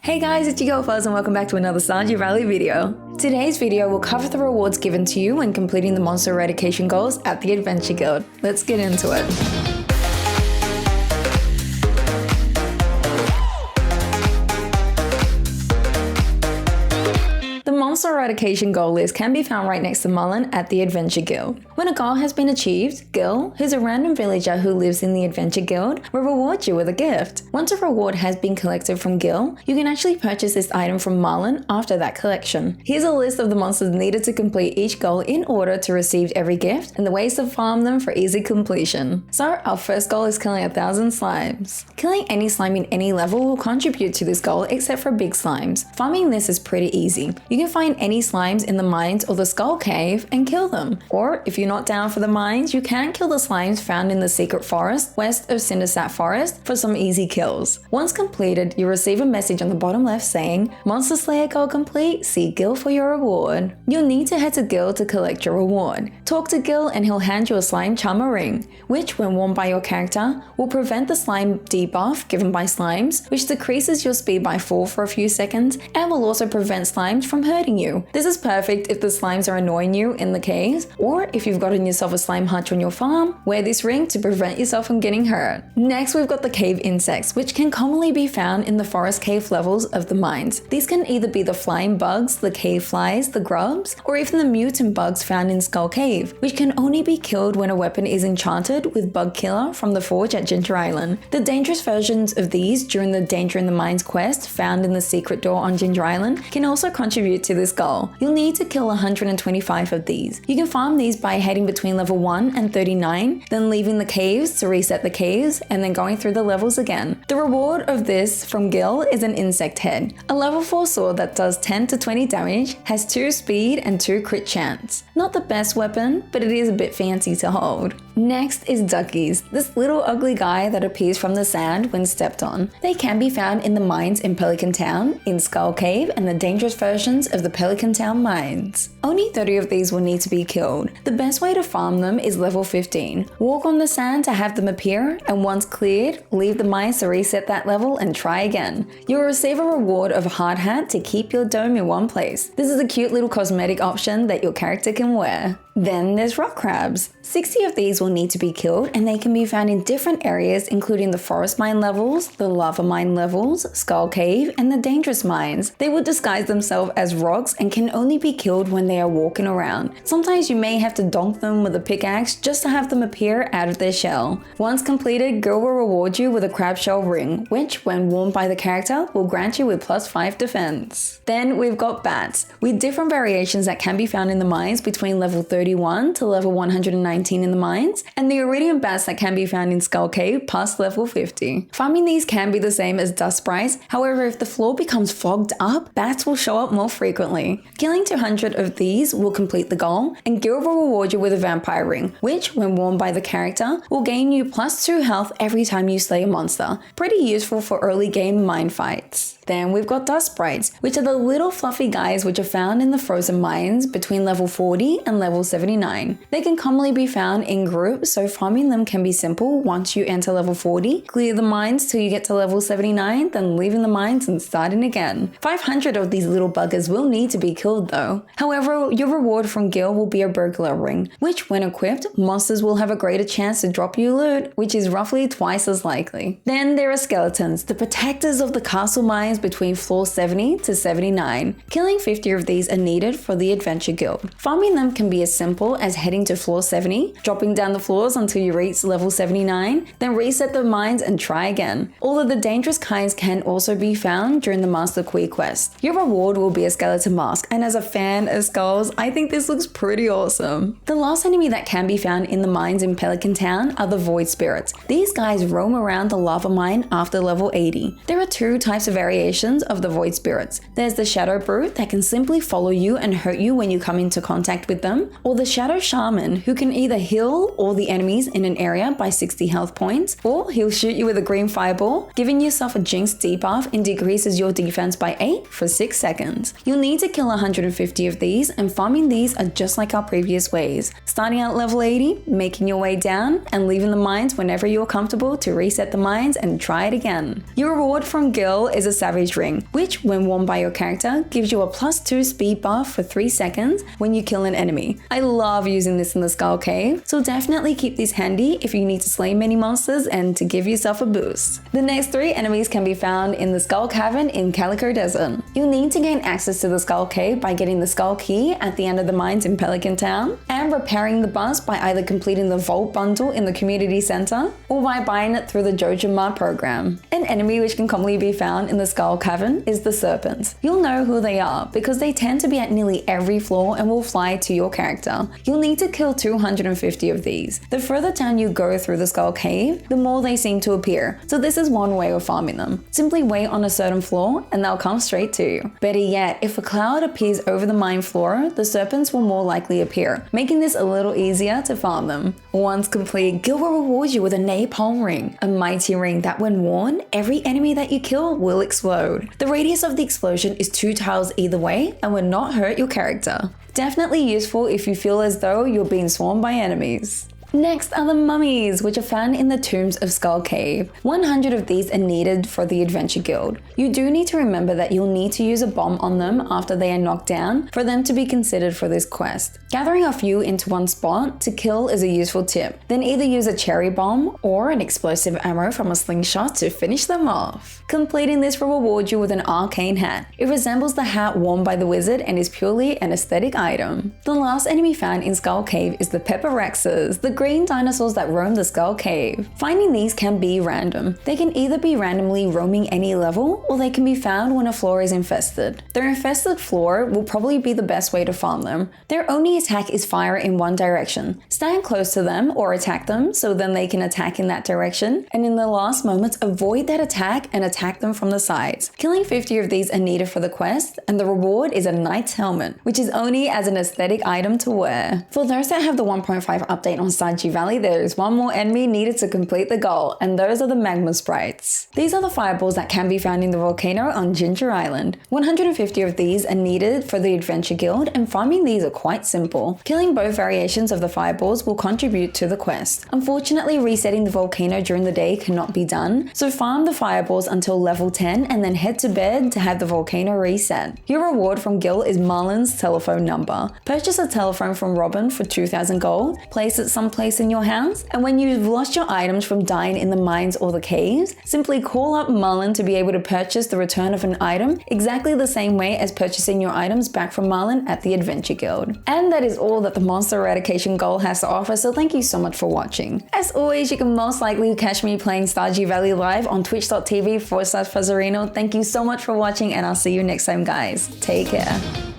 Hey guys, it's your girl Fuzz and welcome back to another Stardew Valley video. Today's video will cover the rewards given to you when completing the Monster Eradication Goals at the Adventure Guild. Let's get into it. The Monster Eradication Goal list can be found right next to Mullen at the Adventure Guild. When a goal has been achieved, Gil, who's a random villager who lives in the Adventure Guild, will reward you with a gift. Once a reward has been collected from Gil, you can actually purchase this item from Mullen after that collection. Here's a list of the monsters needed to complete each goal in order to receive every gift and the ways to farm them for easy completion. So our first goal is killing 1,000 slimes. Killing any slime in any level will contribute to this goal except for big slimes. Farming this is pretty easy. You can find any slimes in the mines or the skull cave and kill them. Or if you're not down for the mines, you can kill the slimes found in the secret forest west of Cindersap Forest for some easy kills. Once completed, you receive a message on the bottom left saying, Monster Slayer goal complete, see Gil for your reward. You'll need to head to Gil to collect your reward. Talk to Gil and he'll hand you a slime charmer ring, which when worn by your character, will prevent the slime debuff given by slimes, which decreases your speed by 4 for a few seconds and will also prevent slimes from hurting you. This is perfect if the slimes are annoying you in the caves, or if you've gotten yourself a slime hutch on your farm, wear this ring to prevent yourself from getting hurt. Next, we've got the cave insects, which can commonly be found in the forest cave levels of the mines. These can either be the flying bugs, the cave flies, the grubs, or even the mutant bugs found in Skull Cave, which can only be killed when a weapon is enchanted with Bug Killer from the forge at Ginger Island. The dangerous versions of these during the Danger in the Mines quest found in the secret door on Ginger Island can also contribute to this goal. You'll need to kill 125 of these. You can farm these by heading between level 1 and 39, then leaving the caves to reset the caves, and then going through the levels again. The reward of this from Gil is an insect head. A level 4 sword that does 10 to 20 damage, has 2 speed and 2 crit chance. Not the best weapon, but it is a bit fancy to hold. Next is Duggies, this little ugly guy that appears from the sand when stepped on. They can be found in the mines in Pelican Town, in Skull Cave, and the dangerous versions of the Pelican Town mines. Only 30 of these will need to be killed. The best way to farm them is level 15. Walk on the sand to have them appear, and once cleared, leave the mines to reset that level and try again. You'll receive a reward of a hard hat to keep your dome in one place. This is a cute little cosmetic option that your character can wear. Then there's rock crabs. 60 of these will need to be killed, and they can be found in different areas including the forest mine levels, the lava mine levels, Skull Cave, and the dangerous mines. They will disguise themselves as rocks and can only be killed when they are walking around. Sometimes you may have to donk them with a pickaxe just to have them appear out of their shell. Once completed, Gil will reward you with a crab shell ring, which when worn by the character will grant you with +5 defense. Then we've got bats, with different variations that can be found in the mines between level 31 to level 119 in the mines, and the iridium bats that can be found in Skull Cave past level 50. Farming these can be the same as dust sprites, however if the floor becomes fogged up, bats will show up more frequently. Killing 200 of these will complete the goal, and Gil will reward you with a vampire ring, which when worn by the character will gain you +2 health every time you slay a monster. Pretty useful for early game mine fights. Then we've got dust sprites, which are the little fluffy guys which are found in the frozen mines between level 40 and level 79. They can commonly be found in groups, so farming them can be simple once you enter level 40, clear the mines till you get to level 79, then leaving the mines and starting again. 500 of these little buggers will need to be killed though. However, your reward from Gil will be a burglar ring, which when equipped, monsters will have a greater chance to drop you loot, which is roughly twice as likely. Then there are skeletons, the protectors of the castle mines between floor 70 to 79. Killing 50 of these are needed for the Adventure Guild. Farming them can be as simple as heading to floor 70, dropping down the floors until you reach level 79, then reset the mines and try again. All of the dangerous kinds can also be found during the Master Queen quest. Your reward will be a skeleton mask, and as a fan of skulls, I think this looks pretty awesome. The last enemy that can be found in the mines in Pelican Town are the Void Spirits. These guys roam around the lava mine after level 80. There are 2 types of variations of the Void Spirits. There's the Shadow Brute that can simply follow you and hurt you when you come into contact with them, or the Shadow Shaman who can either heal all the enemies in an area by 60 health points, or he'll shoot you with a green fireball, giving yourself a Jinx debuff and decreases your defense by 8 for 6 seconds. You'll need to kill 150 of these, and farming these are just like our previous ways. Starting at level 80, making your way down, and leaving the mines whenever you're comfortable to reset the mines and try it again. Your reward from Gil is a Savage Savage Ring, which, when worn by your character, gives you a +2 speed buff for 3 seconds when you kill an enemy. I love using this in the Skull Cave, so definitely keep this handy if you need to slay many monsters and to give yourself a boost. The next 3 enemies can be found in the Skull Cavern in Calico Desert. You'll need to gain access to the Skull Cave by getting the Skull Key at the end of the mines in Pelican Town, and repairing the bus by either completing the Vault Bundle in the Community Center, or by buying it through the Jojima program. An enemy which can commonly be found in the Skull Cavern is the Serpents. You'll know who they are because they tend to be at nearly every floor and will fly to your character. You'll need to kill 250 of these. The further down you go through the Skull Cave, the more they seem to appear, so this is one way of farming them. Simply wait on a certain floor and they'll come straight to you. Better yet, if a cloud appears over the mine floor, the Serpents will more likely appear, making this a little easier to farm them. Once complete, Gil will reward you with a Napalm Ring, a mighty ring that when worn, every enemy that you kill will explode. The radius of the explosion is 2 tiles either way and will not hurt your character. Definitely useful if you feel as though you're being swarmed by enemies. Next are the Mummies, which are found in the tombs of Skull Cave. 100 of these are needed for the Adventure Guild. You do need to remember that you'll need to use a bomb on them after they are knocked down for them to be considered for this quest. Gathering a few into one spot to kill is a useful tip. Then either use a cherry bomb or an explosive ammo from a slingshot to finish them off. Completing this will reward you with an arcane hat. It resembles the hat worn by the wizard and is purely an aesthetic item. The last enemy found in Skull Cave is the Pepperexes, the green dinosaurs that roam the Skull Cave. Finding these can be random. They can either be randomly roaming any level, or they can be found when a floor is infested. Their infested floor will probably be the best way to farm them. Their only attack is fire in one direction. Stand close to them or attack them so then they can attack in that direction, and in the last moments avoid that attack and attack them from the sides. Killing 50 of these are needed for the quest, and the reward is a knight's helmet, which is only as an aesthetic item to wear. For those that have the 1.5 update on Stardew Valley, there is one more enemy needed to complete the goal, and those are the Magma Sprites. These are the fireballs that can be found in the volcano on Ginger Island. 150 of these are needed for the Adventure Guild, and farming these are quite simple. Killing both variations of the fireballs will contribute to the quest. Unfortunately, resetting the volcano during the day cannot be done, so farm the fireballs until level 10 and then head to bed to have the volcano reset. Your reward from Gil is Marlin's telephone number. Purchase a telephone from Robin for 2,000 gold, place it someplace in your house, and when you've lost your items from dying in the mines or the caves, simply call up Marlin to be able to purchase the return of an item exactly the same way as purchasing your items back from Marlin at the Adventure Guild. And that is all that the Monster Eradication Goal has to offer, so thank you so much for watching. As always, you can most likely catch me playing Stardew Valley live on twitch.tv/Fuzzerino. Thank you so much for watching, and I'll see you next time, guys. Take care.